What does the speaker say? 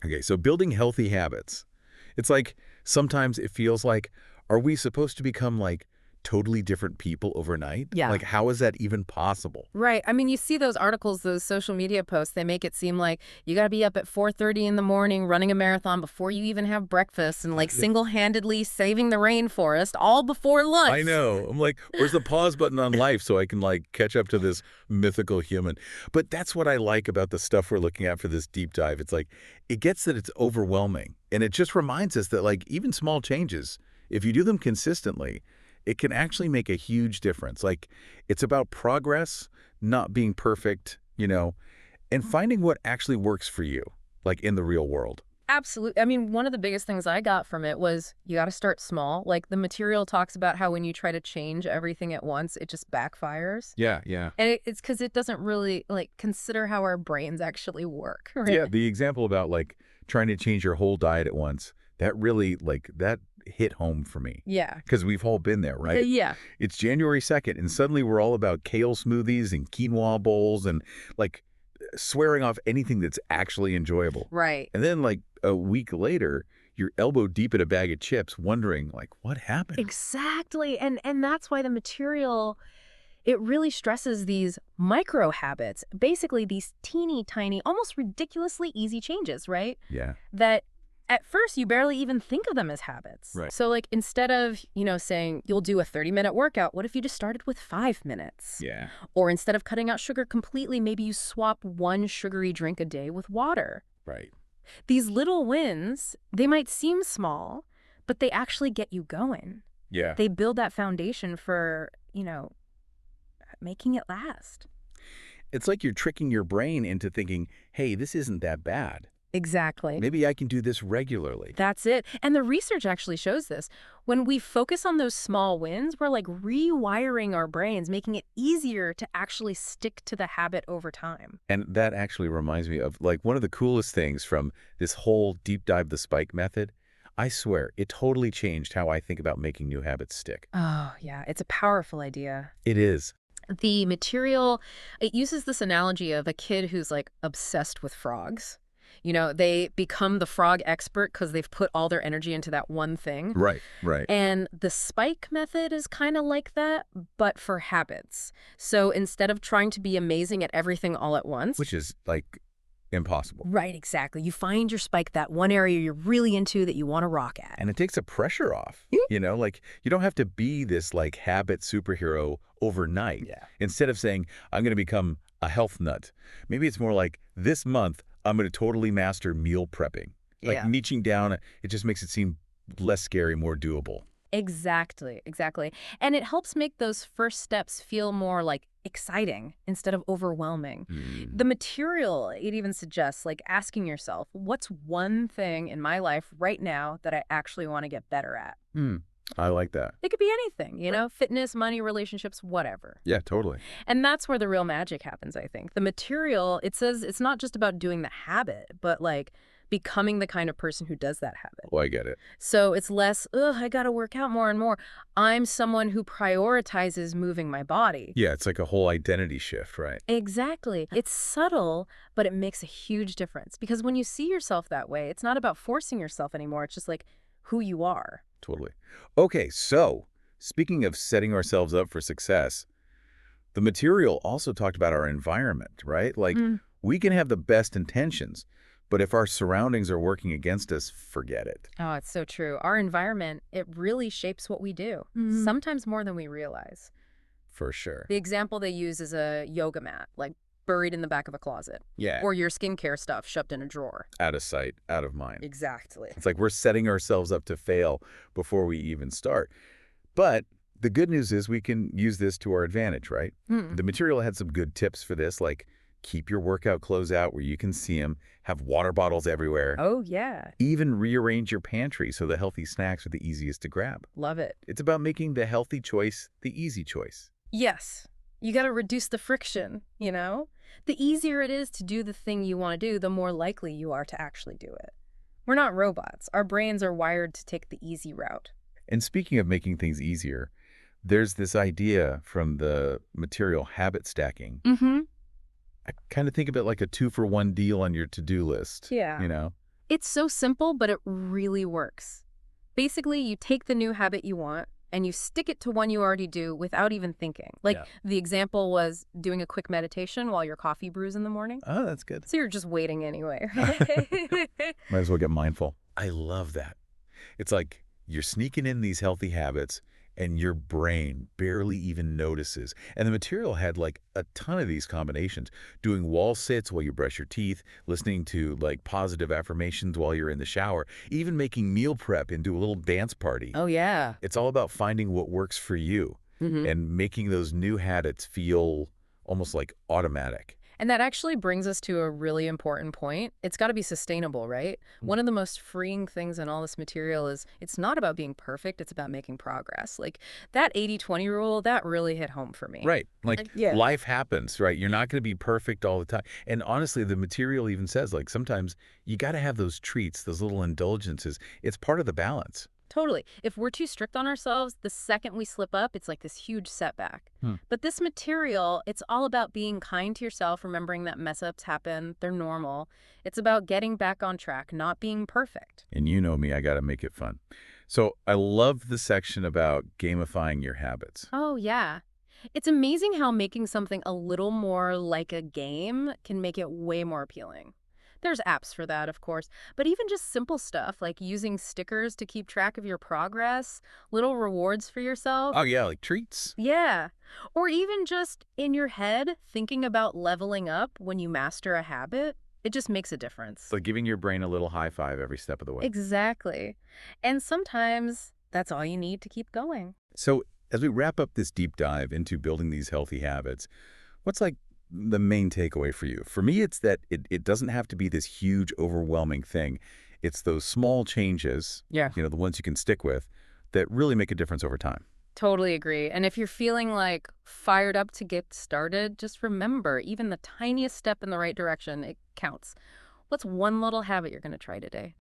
Okay, so building healthy habits. It's like sometimes it feels like, are we supposed to become like totally different people overnight? Yeah. Like, how is that even possible? Right. I mean, you see those articles, those social media posts, they make it seem like you got to be up at 4:30 in the morning running a marathon before you even have breakfast and like Yeah. single-handedly saving the rainforest all before I lunch. know. I'm like, where's the pause button on life so I can like catch up to this mythical human? But that's what I like about the stuff we're looking at for this deep dive. It's like, it gets that it's overwhelming. And it just reminds us that like even small changes, if you do them consistently, it can actually make a huge difference. Like it's about progress, not being perfect, and finding what actually works for you, like in the real world. Absolutely. I mean, one of the biggest things I got from it was you got to start small. Like the material talks about how when you try to change everything at once, it just backfires. Yeah, yeah. And it's because it doesn't really like consider how our brains actually work, right? Yeah, the example about like trying to change your whole diet at once, that really like that hit home for me. Yeah. Because we've all been there, right? Yeah. It's January 2nd, and suddenly we're all about kale smoothies and quinoa bowls and like swearing off anything that's actually enjoyable. Right. And then like a week later, you're elbow deep in a bag of chips wondering like, what happened? Exactly. And that's why the material, it really stresses these micro habits, basically these teeny tiny, almost ridiculously easy changes, right? Yeah. That at first you barely even think of them as habits. Right. So like instead of, saying you'll do a 30-minute workout, what if you just started with 5 minutes? Yeah. Or instead of cutting out sugar completely, maybe you swap one sugary drink a day with water. Right. These little wins, they might seem small, but they actually get you going. Yeah. They build that foundation for, making it last. It's like you're tricking your brain into thinking, hey, this isn't that bad. Exactly. Maybe I can do this regularly. That's it. And the research actually shows this. When we focus on those small wins, we're like rewiring our brains, making it easier to actually stick to the habit over time. And that actually reminds me of like one of the coolest things from this whole deep dive the spike method. I swear, it totally changed how I think about making new habits stick. Oh, yeah. It's a powerful idea. It is. The material, it uses this analogy of a kid who's like obsessed with frogs. They become the frog expert because they've put all their energy into that one thing. Right, right. And the spike method is kind of like that, but for habits. So instead of trying to be amazing at everything all at once. Which is like impossible. Right, exactly. You find your spike, that one area you're really into that you want to rock at. And it takes the pressure off. Like you don't have to be this like habit superhero overnight. Yeah. Instead of saying, I'm going to become a health nut, maybe it's more like this month, I'm going to totally master meal prepping. Like niching down, it just makes it seem less scary, more doable. Exactly, exactly. And it helps make those first steps feel more like exciting instead of overwhelming. The material, it even suggests like asking yourself, what's one thing in my life right now that I actually want to get better at? I like that. It could be anything, fitness, money, relationships, whatever. Yeah, totally. And that's where the real magic happens, I think. The material, it says it's not just about doing the habit, but like becoming the kind of person who does that habit. Oh, I get it. So it's less, I got to work out more and more. I'm someone who prioritizes moving my body. Yeah, it's like a whole identity shift, right? Exactly. It's subtle, but it makes a huge difference. Because when you see yourself that way, it's not about forcing yourself anymore. It's just like who you are. Totally. Okay, so speaking of setting ourselves up for success, the material also talked about our environment, right? Like we can have the best intentions, but if our surroundings are working against us, forget it. Oh, it's so true. Our environment, it really shapes what we do, sometimes more than we realize. For sure. The example they use is a yoga mat, like buried in the back of a closet. Yeah. Or your skincare stuff shoved in a drawer. Out of sight, out of mind. Exactly. It's like we're setting ourselves up to fail before we even start. But the good news is we can use this to our advantage, right? The material had some good tips for this, like keep your workout clothes out where you can see them, have water bottles everywhere. Oh, yeah. Even rearrange your pantry so the healthy snacks are the easiest to grab. Love it. It's about making the healthy choice the easy choice. Yes. You got to reduce the friction, The easier it is to do the thing you want to do, the more likely you are to actually do it. We're not robots. Our brains are wired to take the easy route. And speaking of making things easier, there's this idea from the material habit stacking. I kind of think of it like a 2-for-1 deal on your to-do list. Yeah. It's so simple, but it really works. Basically, you take the new habit you want and you stick it to one you already do without even thinking. Like Yeah. the example was doing a quick meditation while your coffee brews in the morning. Oh, that's good. So you're just waiting anyway, right? Might as well get mindful. I love that. It's like you're sneaking in these healthy habits and your brain barely even notices. And the material had like a ton of these combinations. Doing wall sits while you brush your teeth, listening to like positive affirmations while you're in the shower, even making meal prep into a little dance party. Oh, yeah. It's all about finding what works for you and making those new habits feel almost like automatic. And that actually brings us to a really important point. It's got to be sustainable, right? Mm. One of the most freeing things in all this material is it's not about being perfect, it's about making progress. Like that 80-20 rule, that really hit home for me. Right. Like Yeah. life happens, right? You're not going to be perfect all the time. And honestly, the material even says like sometimes you got to have those treats, those little indulgences. It's part of the balance. Totally. If we're too strict on ourselves, the second we slip up, it's like this huge setback. Hmm. But this material, it's all about being kind to yourself, remembering that mess ups happen, they're normal. It's about getting back on track, not being perfect. And you know me, I got to make it fun. So I love the section about gamifying your habits. Oh, yeah. It's amazing how making something a little more like a game can make it way more appealing. There's apps for that, of course, but even just simple stuff like using stickers to keep track of your progress, little rewards for yourself. Oh, yeah, like treats. Yeah. Or even just in your head, thinking about leveling up when you master a habit, it just makes a difference. So giving your brain a little high five every step of the way. Exactly. And sometimes that's all you need to keep going. So as we wrap up this deep dive into building these healthy habits, what's like the main takeaway for you? For me, it's that it doesn't have to be this huge, overwhelming thing. It's those small changes, Yeah. the ones you can stick with, that really make a difference over time. Totally agree. And if you're feeling like fired up to get started, just remember, even the tiniest step in the right direction, it counts. What's one little habit you're going to try today?